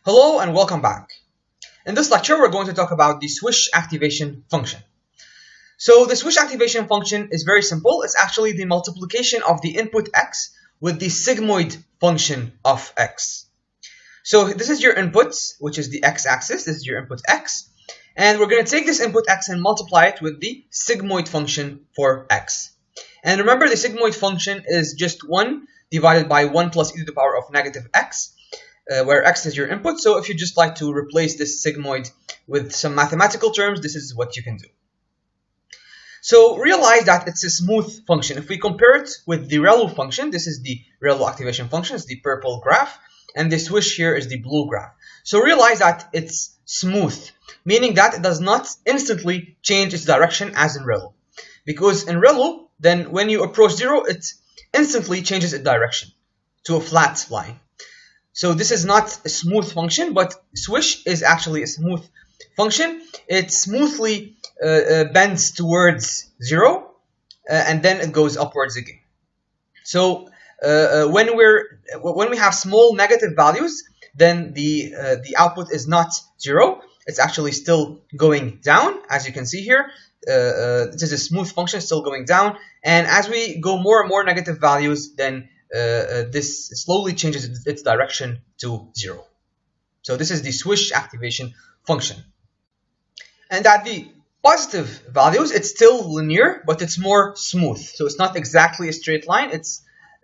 Hello and welcome back. In this lecture, we're going to talk about the Swish activation function. So the Swish activation function is very simple. It's actually the multiplication of the input x with the sigmoid function of x. So this is your input, which is the x-axis. This is your input x. And we're going to take this input x and multiply it with the sigmoid function for x. And remember, the sigmoid function is just 1 divided by 1 plus e to the power of negative x. Where x is your input. So if you just like to replace this sigmoid with some mathematical terms, this is what you can do. So realize that it's a smooth function. If we compare it with the ReLU function, this is the ReLU activation function, it's the purple graph, and the Swish here is the blue graph. So realize that it's smooth, meaning that it does not instantly change its direction as in ReLU. Because in ReLU, then when you approach 0, it instantly changes its direction to a flat line. So this is not a smooth function, but Swish is actually a smooth function. It smoothly bends towards 0, and then it goes upwards again. So when we have small negative values, then the output is not 0. It's actually still going down, as you can see here. This is a smooth function, still going down. And as we go more and more negative values, then this slowly changes its direction to 0. So this is the Swish activation function. And at the positive values, it's still linear, but it's more smooth. So it's not exactly a straight line. It's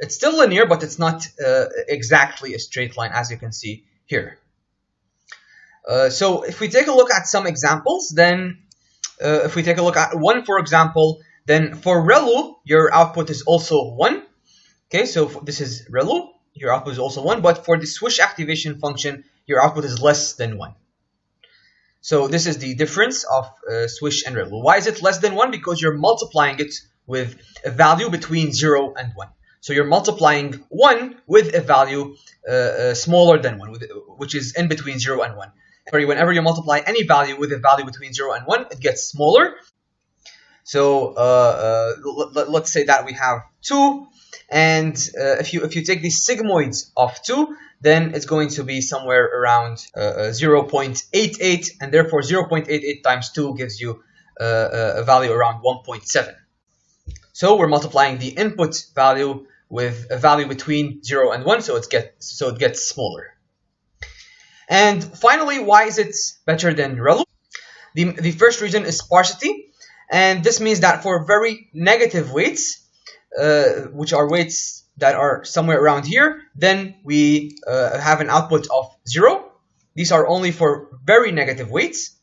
still linear, but it's not exactly a straight line, as you can see here. So if we take a look at some examples, then if we take a look at 1, for example, then for ReLU, your output is also 1. Okay, so this is ReLU, your output is also 1, but for the Swish activation function, your output is less than 1. So this is the difference of Swish and ReLU. Why is it less than 1? Because you're multiplying it with a value between 0 and 1. So you're multiplying 1 with a value smaller than 1, which is in between 0 and 1. Whenever you multiply any value with a value between 0 and 1, it gets smaller. So let's say that we have 2. And if you take the sigmoids of 2, then it's going to be somewhere around 0.88, and therefore 0.88 times 2 gives you a value around 1.7. So we're multiplying the input value with a value between 0 and 1, so it gets smaller. And finally, why is it better than ReLU? The first reason is sparsity, and this means that for very negative weights, which are weights that are somewhere around here, then we have an output of 0. These are only for very negative weights.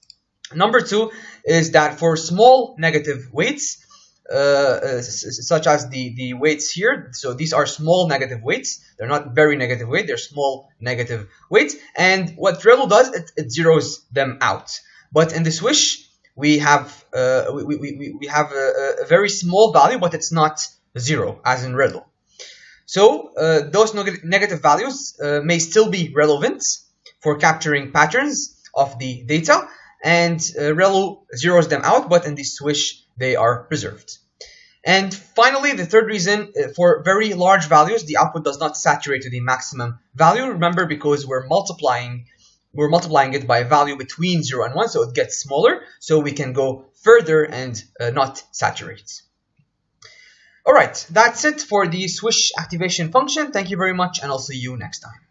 Number 2 is that for small negative weights, such as the weights here, so these are small negative weights. They're not very negative weight, they're small negative weights. And what ReLU does, it zeroes them out. But in the Swish, we have a very small value, but it's not 0 as in ReLU. So those negative values may still be relevant for capturing patterns of the data, and ReLU zeroes them out, but in the Swish they are preserved. And finally, the third reason, for very large values, the output does not saturate to the maximum value. Remember, because we're multiplying it by a value between 0 and 1, so it gets smaller, so we can go further and not saturate. Alright, that's it for the Swish activation function. Thank you very much, and I'll see you next time.